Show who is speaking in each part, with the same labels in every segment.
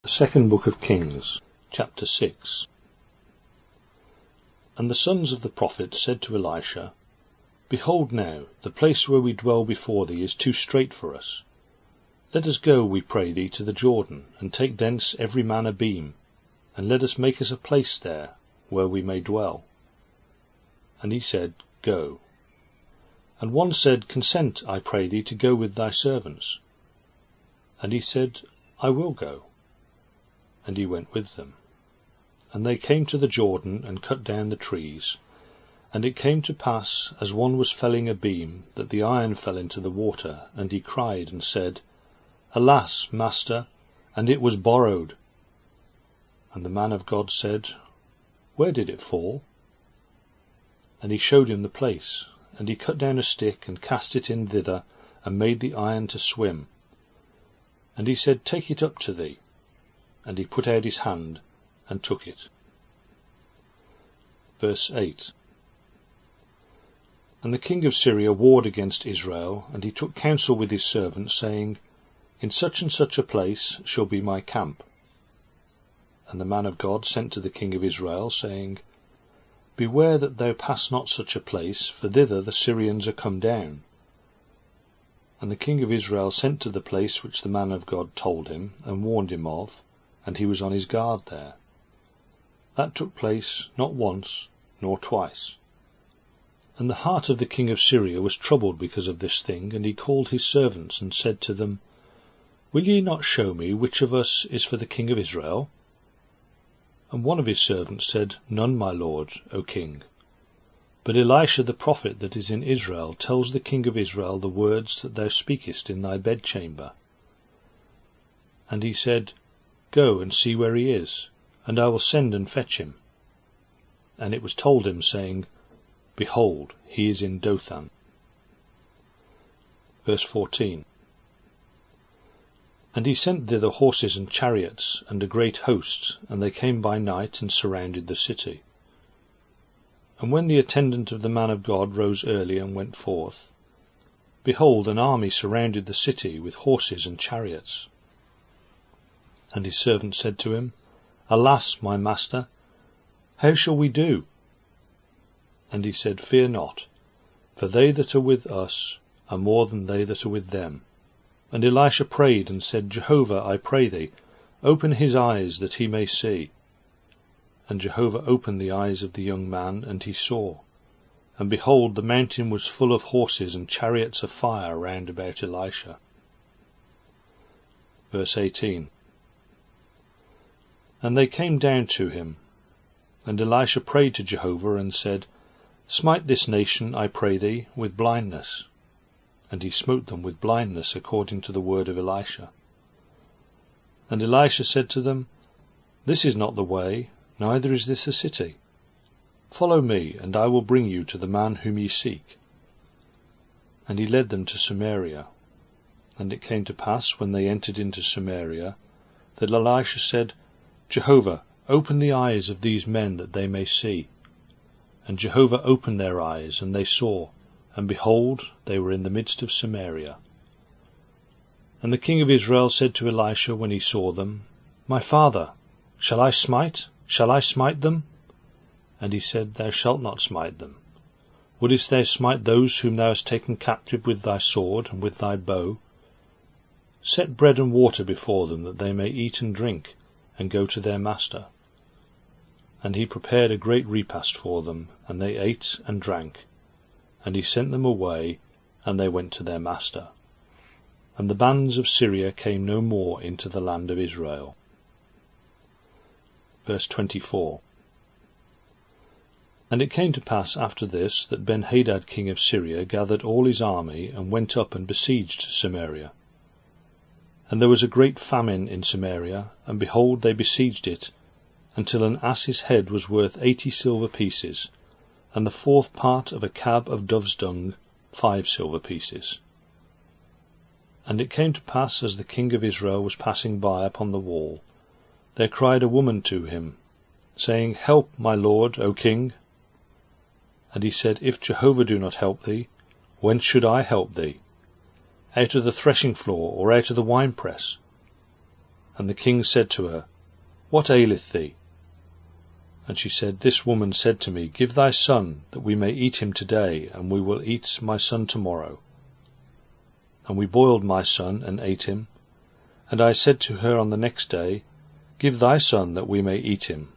Speaker 1: Second Book of Kings, chapter 6. And the sons of the prophets said to Elisha, Behold now, the place where we dwell before thee is too strait for us. Let us go, we pray thee, to the Jordan, and take thence every man a beam, and let us make us a place there, where we may dwell. And he said, Go. And one said, Consent, I pray thee, to go with thy servants. And he said, I will go. And he went with them. And they came to the Jordan, and cut down the trees. And it came to pass, as one was felling a beam, that the iron fell into the water, and he cried and said, Alas, master, and it was borrowed. And the man of God said, Where did it fall? And he showed him the place, and he cut down a stick, and cast it in thither, and made the iron to swim. And he said, Take it up to thee. And he put out his hand, and took it. Verse 8. And the king of Syria warred against Israel, and he took counsel with his servants, saying, In such and such a place shall be my camp. And the man of God sent to the king of Israel, saying, Beware that thou pass not such a place, for thither the Syrians are come down. And the king of Israel sent to the place which the man of God told him, and warned him of, and he was on his guard there. That took place not once, nor twice. And the heart of the king of Syria was troubled because of this thing, and he called his servants, and said to them, Will ye not show me which of us is for the king of Israel? And one of his servants said, None, my lord, O king. But Elisha the prophet that is in Israel tells the king of Israel the words that thou speakest in thy bedchamber. And he said, Go and see where he is, and I will send and fetch him. And it was told him, saying, Behold, he is in Dothan. Verse 14. And he sent thither horses and chariots, and a great host, and they came by night, and surrounded the city. And when the attendant of the man of God rose early and went forth, behold, an army surrounded the city with horses and chariots. And his servant said to him, Alas, my master, how shall we do? And he said, Fear not, for they that are with us are more than they that are with them. And Elisha prayed and said, Jehovah, I pray thee, open his eyes that he may see. And Jehovah opened the eyes of the young man, and he saw. And behold, the mountain was full of horses and chariots of fire round about Elisha. Verse 18. And they came down to him. And Elisha prayed to Jehovah, and said, Smite this nation, I pray thee, with blindness. And he smote them with blindness, according to the word of Elisha. And Elisha said to them, This is not the way, neither is this a city. Follow me, and I will bring you to the man whom ye seek. And he led them to Samaria. And it came to pass, when they entered into Samaria, that Elisha said, Jehovah, open the eyes of these men that they may see. And Jehovah opened their eyes, and they saw, and behold, they were in the midst of Samaria. And the king of Israel said to Elisha when he saw them, My father, shall I smite them? And he said, Thou shalt not smite them. Wouldest thou smite those whom thou hast taken captive with thy sword and with thy bow? Set bread and water before them, that they may eat and drink, and go to their master. And he prepared a great repast for them, and they ate and drank. And he sent them away, and they went to their master. And the bands of Syria came no more into the land of Israel. Verse 24. And it came to pass after this, that Ben-Hadad king of Syria gathered all his army, and went up and besieged Samaria. And there was a great famine in Samaria, and behold, they besieged it, until an ass's head was worth 80 silver pieces, and the fourth part of a cab of dove's dung 5 silver pieces. And it came to pass, as the king of Israel was passing by upon the wall, there cried a woman to him, saying, Help, my lord, O king. And he said, If Jehovah do not help thee, whence should I help thee? Out of the threshing floor, or out of the winepress? And the king said to her, What aileth thee? And she said, This woman said to me, Give thy son, that we may eat him today, and we will eat my son tomorrow. And we boiled my son, and ate him. And I said to her on the next day, Give thy son, that we may eat him.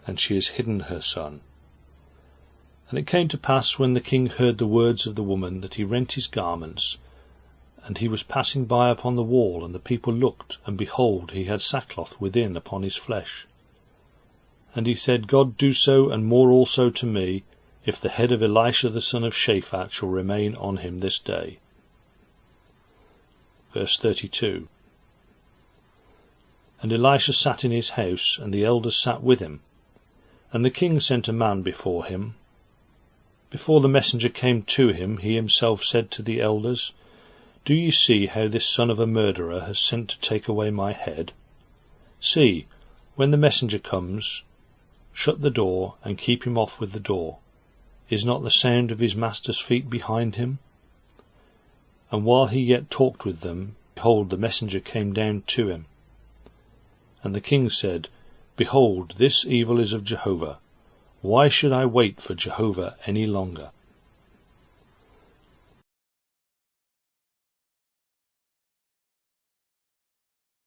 Speaker 1: And she has hidden her son. And it came to pass, when the king heard the words of the woman, that he rent his garments. And he was passing by upon the wall, and the people looked, and behold, he had sackcloth within upon his flesh. And he said, God do so, and more also to me, if the head of Elisha the son of Shaphat shall remain on him this day. Verse 32. And Elisha sat in his house, and the elders sat with him. And the king sent a man before him. Before the messenger came to him, he himself said to the elders, Do ye see how this son of a murderer has sent to take away my head? See, when the messenger comes, shut the door, and keep him off with the door. Is not the sound of his master's feet behind him? And while he yet talked with them, behold, the messenger came down to him. And the king said, Behold, this evil is of Jehovah. Why should I wait for Jehovah any longer?